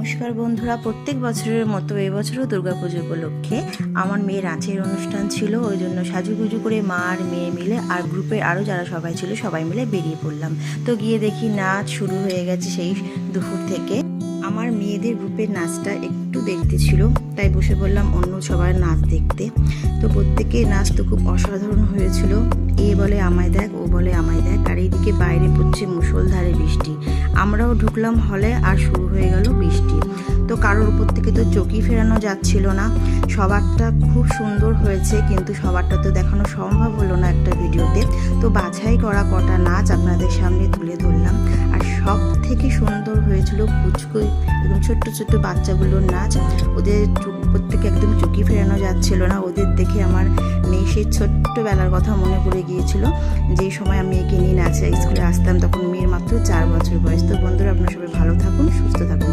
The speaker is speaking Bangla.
নমস্কার বন্ধুরা, প্রত্যেক বছরের মতো এবছরও দুর্গাপুজো উপলক্ষে আমার মেয়ের নাচের অনুষ্ঠান ছিল। ওই জন্য সাজুগুজু করে মা আর মেয়ে মিলে আর গ্রুপের আরও যারা সবাই ছিল সবাই মিলে বেরিয়ে পড়লাম। তো গিয়ে দেখি নাচ শুরু হয়ে গেছে সেই দুপুর থেকে। আমার মেয়েদের গ্রুপের নাচটা একটু দেখতে ছিল, তাই বসে পড়লাম অন্য সবার নাচ দেখতে। তো প্রত্যেকের নাচ তো খুব অসাধারণ হয়েছিল। এ বলে আমায় দেখ, ও বলে আমায় দেখ, আর এইদিকে বাইরে পড়ছে মুষলধারে বৃষ্টি। আমরাও ঢুকলাম হলে আর শুরু হয়ে গেল বৃষ্টি। তো কারোর উপর থেকে তো চোখই ফেরানো যাচ্ছিল না। সবারটা খুব সুন্দর হয়েছে, কিন্তু সবারটা তো দেখানো সম্ভব হলো না একটা ভিডিওতে। তো বাছাই করা কটা নাচ আপনাদের সামনে তুলে ধরলাম। আর সব থেকে সুন্দর হয়েছিল পুচকু একদম ছোট্ট ছোট্ট বাচ্চাগুলোর নাচ। ওদের প্রত্যেকে একদম চোখই ফেরানো যাচ্ছিল না। ওদের দেখে আমার মেয়ে সেই ছোট্টবেলার কথা মনে পড়ে গিয়েছিল, যেই সময় আমি মেয়েকে নিয়ে নাচে স্কুলে আসতাম। তখন মেয়ের মাত্র 4 বছর বয়স। তো বন্ধুরা, আপনারা সবাই ভালো থাকুন, সুস্থ থাকুন।